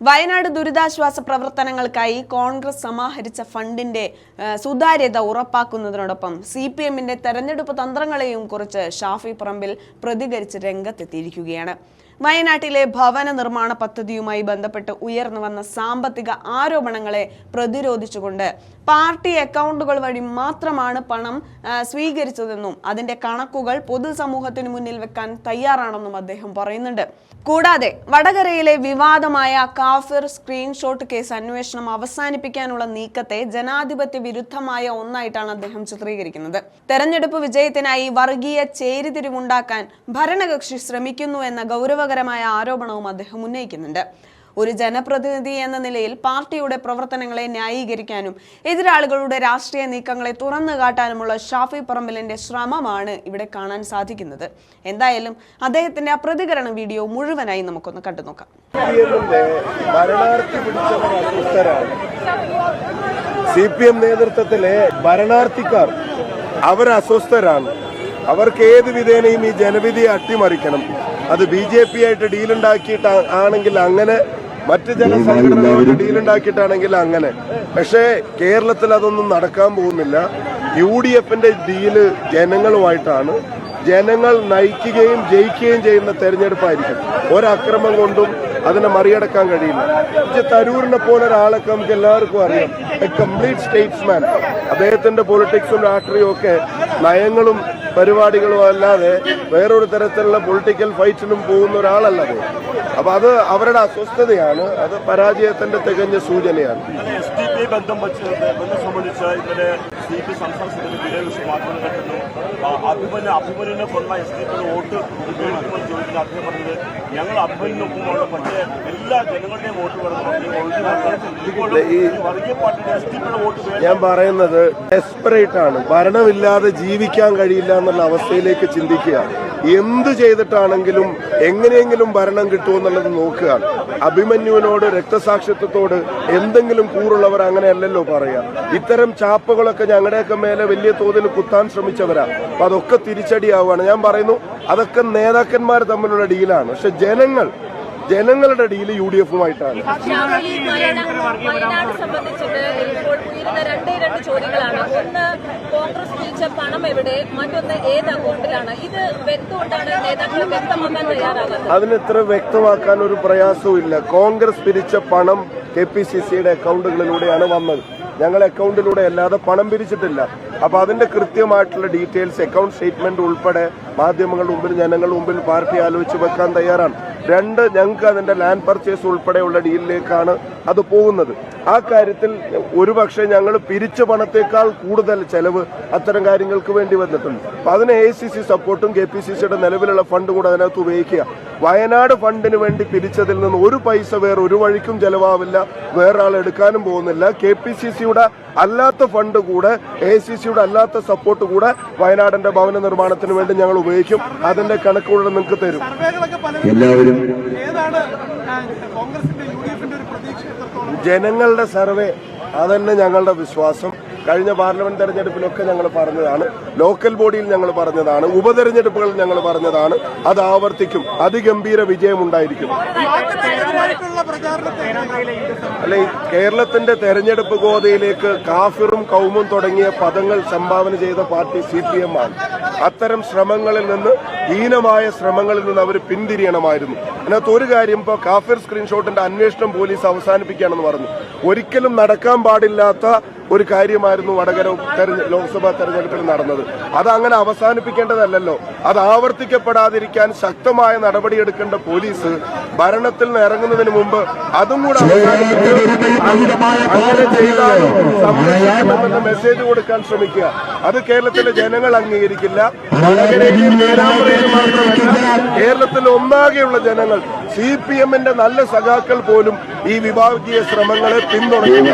വയനാട് ദുരിതാശ്വാസ പ്രവർത്തനങ്ങൾക്കായി കോൺഗ്രസ് സമാഹരിച്ച ഫണ്ടിന്റെ സുതാര്യത ഉറപ്പാക്കുന്നതിനോടൊപ്പം സിപിഎമ്മിന്റെ തെരഞ്ഞെടുപ്പ് തന്ത്രങ്ങളെയും കുറിച്ച് ഷാഫി പറമ്പിൽ പ്രതികരിച്ച് രംഗത്തെത്തിയിരിക്കുകയാണ്. വയനാട്ടിലെ ഭവന നിർമ്മാണ പദ്ധതിയുമായി ബന്ധപ്പെട്ട് ഉയർന്നു വന്ന സാമ്പത്തിക ആരോപണങ്ങളെ പ്രതിരോധിച്ചുകൊണ്ട് പാർട്ടി അക്കൗണ്ടുകൾ വഴി മാത്രമാണ് പണം സ്വീകരിച്ചതെന്നും അതിന്റെ കണക്കുകൾ പൊതുസമൂഹത്തിന് മുന്നിൽ വെക്കാൻ തയ്യാറാണെന്നും അദ്ദേഹം പറയുന്നുണ്ട്. കൂടാതെ വടകരയിലെ വിവാദമായ കാഫിർ സ്ക്രീൻഷോട്ട് കേസ് അന്വേഷണം അവസാനിപ്പിക്കാനുള്ള നീക്കത്തെ ജനാധിപത്യ വിരുദ്ധമായ ഒന്നായിട്ടാണ് അദ്ദേഹം ചിത്രീകരിക്കുന്നത്. തെരഞ്ഞെടുപ്പ് വിജയത്തിനായി വർഗീയ ചേരിതിരിവുണ്ടാക്കാൻ ഭരണകക്ഷി ശ്രമിക്കുന്നു എന്ന ഗൗരവകരമായ ആരോപണവും അദ്ദേഹം ഉന്നയിക്കുന്നുണ്ട്. ഒരു ജനപ്രതിനിധി എന്ന നിലയിൽ പാർട്ടിയുടെ പ്രവർത്തനങ്ങളെ ന്യായീകരിക്കാനും എതിരാളികളുടെ രാഷ്ട്രീയ നീക്കങ്ങളെ തുറന്നു കാട്ടാനുമുള്ള ഷാഫി പറമ്പിലിന്റെ ശ്രമമാണ് ഇവിടെ കാണാൻ സാധിക്കുന്നത്. എന്തായാലും അദ്ദേഹത്തിന്റെ ആ പ്രതികരണ വീഡിയോ മുഴുവനായി നമുക്കൊന്ന് കണ്ടു നോക്കാം. CPM നേതൃത്വത്തിലെ ഭരണാർത്ഥിക്കാർ അവർ അസ്വസ്ഥരാണ്. അവർക്ക് ഏത് വിധേനയും ഈ ജനവിധിയെ അട്ടിമറിക്കണം. അത് BJP ആയിട്ട് ഡീലുണ്ടാക്കിയിട്ട് ആണെങ്കിൽ അങ്ങനെ, മറ്റ് ജനസംഘടനകളുടെ ഡീലുണ്ടാക്കിയിട്ടാണെങ്കിൽ അങ്ങനെ. പക്ഷേ കേരളത്തിൽ അതൊന്നും നടക്കാൻ പോകുന്നില്ല. UDFന്റെ ഡീല് ജനങ്ങളുമായിട്ടാണ്. ജനങ്ങൾ നയിക്കുകയും ജയിക്കുകയും ചെയ്യുന്ന തെരഞ്ഞെടുപ്പായിരിക്കും. ഒരക്രമം കൊണ്ടും അതിനെ മറികടക്കാൻ കഴിയില്ല. തരൂരിനെ പോലെ ഒരാളൊക്കെ നമുക്ക് എല്ലാവർക്കും അറിയാം. A complete statesman. അദ്ദേഹത്തിന്റെ പൊളിറ്റിക്സും രാഷ്ട്രീയവും ഒക്കെ നയങ്ങളും പരിപാടികളും അല്ലാതെ വേറൊരു തരത്തിലുള്ള പൊളിറ്റിക്കൽ ഫൈറ്റിനും പോകുന്ന ഒരാളല്ലത്. അപ്പൊ അത് അവരുടെ അസ്വസ്ഥതയാണ്. അത് പരാജയത്തിന്റെ തികഞ്ഞ സൂചനയാണ്. ഞങ്ങൾ അഭിമന്യൊപ്പമാണ്, പക്ഷേ എല്ലാ ജനങ്ങളുടെയും വോട്ട് ഞാൻ പറയുന്നത് ഡെസ്പറേറ്റ് ആണ്. ഭരണമില്ലാതെ ജീവിക്കാൻ കഴിയില്ല എന്നുള്ള അവസ്ഥയിലേക്ക് ചിന്തിക്കുക. എന്ത് ചെയ്തിട്ടാണെങ്കിലും എങ്ങനെയെങ്കിലും ഭരണം കിട്ടുമെന്നുള്ളത് നോക്കുക. അഭിമന്യുവിനോട് രക്തസാക്ഷിത്വത്തോട് എന്തെങ്കിലും കൂറുള്ളവർ അങ്ങനെയല്ലല്ലോ പറയാ. ഇത്തരം ചാപ്പകളൊക്കെ ഞങ്ങളുടെയൊക്കെ മേലെ വലിയ തോതിൽ കുത്താൻ ശ്രമിച്ചവരാ. അപ്പൊ അതൊക്കെ തിരിച്ചടിയാവുകയാണ്. ഞാൻ പറയുന്നു, അതൊക്കെ നേതാക്കന്മാർ തമ്മിലുള്ള ഡീലാണ്. പക്ഷെ ജനങ്ങളുടെ ഡീല് UDFുമായിട്ടാണ്. വയനാട് സംബന്ധിച്ചിട്ട് ഇപ്പോൾ ഉയരുന്ന രണ്ട് ചോദ്യങ്ങളാണ്. ഒന്ന്, കോൺഗ്രസ് പിരിച്ച പണം എവിടെ? മറ്റൊന്ന്, ഏത് അക്കൗണ്ടിലാണ്? ഇത് എന്തുകൊണ്ടാണ് നേതാക്കൾ വ്യക്തമാക്കാൻ തയ്യാറാകുന്നത്? അതിന് ഇത്ര വ്യക്തമാക്കാൻ ഒരു പ്രയാസവും ഇല്ല. കോൺഗ്രസ് പിരിച്ച പണം KPCCയുടെ അക്കൗണ്ടുകളിലൂടെയാണ് വന്നത്. ഞങ്ങൾ അക്കൗണ്ടിലൂടെ അല്ലാതെ പണം പിരിച്ചിട്ടില്ല. അപ്പൊ അതിന്റെ കൃത്യമായിട്ടുള്ള ഡീറ്റെയിൽസ്, അക്കൗണ്ട് സ്റ്റേറ്റ്മെന്റ് ഉൾപ്പെടെ മാധ്യമങ്ങളുടെ മുമ്പിൽ, ജനങ്ങളുടെ മുമ്പിൽ പാർട്ടി ആലോചിച്ച് വെക്കാൻ തയ്യാറാണ്. രണ്ട്, ഞങ്ങൾക്ക് അതിന്റെ ലാൻഡ് പർച്ചേസ് ഉൾപ്പെടെയുള്ള ഡീലിലേക്കാണ് അത് പോകുന്നത്. ആ കാര്യത്തിൽ ഒരുപക്ഷെ ഞങ്ങൾ പിരിച്ച പണത്തേക്കാൾ കൂടുതൽ ചെലവ് അത്തരം കാര്യങ്ങൾക്ക് വേണ്ടി വന്നിട്ടുണ്ട്. അപ്പൊ അതിന് ACC സപ്പോർട്ടും KPCCയുടെ നിലവിലുള്ള ഫണ്ട് കൂടെ അതിനകത്ത് ഉപയോഗിക്കുക. വയനാട് ഫണ്ടിന് വേണ്ടി പിരിച്ചതിൽ നിന്ന് ഒരു പൈസ വേറൊരു വഴിക്കും ചെലവാവില്ല, വേറൊരാൾ എടുക്കാനും പോകുന്നില്ല. KPCCയുടെ അല്ലാത്ത ഫണ്ട് കൂടെ, ACCയുടെ അല്ലാത്ത സപ്പോർട്ട് കൂടെ വയനാടിന്റെ ഭവന നിർമ്മാണത്തിന് വേണ്ടി ഞങ്ങൾ ഉപയോഗിക്കും. അതിന്റെ കണക്കുകൂടെ നിങ്ങൾക്ക് തരും. ജനങ്ങളുടെ സർവേ അതന്നെ ഞങ്ങളുടെ വിശ്വാസം. കഴിഞ്ഞ പാർലമെന്റ് തെരഞ്ഞെടുപ്പിലൊക്കെ ഞങ്ങൾ പറഞ്ഞതാണ്, ലോക്കൽ ബോഡിയിൽ ഞങ്ങൾ പറഞ്ഞതാണ്, ഉപതെരഞ്ഞെടുപ്പുകളിൽ ഞങ്ങൾ പറഞ്ഞതാണ്. അത് ആവർത്തിക്കും. അതിഗംഭീര വിജയമുണ്ടായിരിക്കും. അല്ലെ, കേരളത്തിന്റെ തെരഞ്ഞെടുപ്പ് ഗോതയിലേക്ക് കാഫിറും കൗമും തുടങ്ങിയ പദങ്ങൾ സംഭാവന ചെയ്ത പാർട്ടി CPM ആണ്. അത്തരം ശ്രമങ്ങളിൽ നിന്ന്, ഹീനമായ ശ്രമങ്ങളിൽ നിന്ന് അവർ പിന്തിരിയണമായിരുന്നു. അതിനകത്ത് ഒരു കാര്യം, ഇപ്പോൾ കാഫിർ സ്ക്രീൻഷോട്ടിന്റെ അന്വേഷണം പോലീസ് അവസാനിപ്പിക്കുകയാണെന്ന് പറഞ്ഞു. ഒരിക്കലും നടക്കാൻ പാടില്ലാത്ത ഒരു കാര്യമായിരുന്നു വടകര ലോക്സഭാ തെരഞ്ഞെടുപ്പിൽ നടന്നത്. അതങ്ങനെ അവസാനിപ്പിക്കേണ്ടതല്ലോ. അത് ആവർത്തിക്കപ്പെടാതിരിക്കാൻ ശക്തമായ നടപടിയെടുക്കേണ്ട പോലീസ് ഭരണത്തിൽ നിന്ന് ഇറങ്ങുന്നതിന് മുമ്പ് അതും കൂടെ അങ്ങനെ ചെയ്താലും സംരക്ഷിക്കുമെന്ന മെസ്സേജ് കൊടുക്കാൻ ശ്രമിക്കുക. അത് കേരളത്തിലെ ജനങ്ങൾ അംഗീകരിക്കില്ല. വടകരയിലും പേരാമ്പ്രയിലും മാത്രമല്ല, കേരളത്തിൽ ഒന്നാകെയുള്ള ജനങ്ങൾ, CPMന്റെ നല്ല സഖാക്കൾ പോലും ഈ വിഭാഗീയ ശ്രമങ്ങളെ പിന്തുണയ്ക്കുന്നു.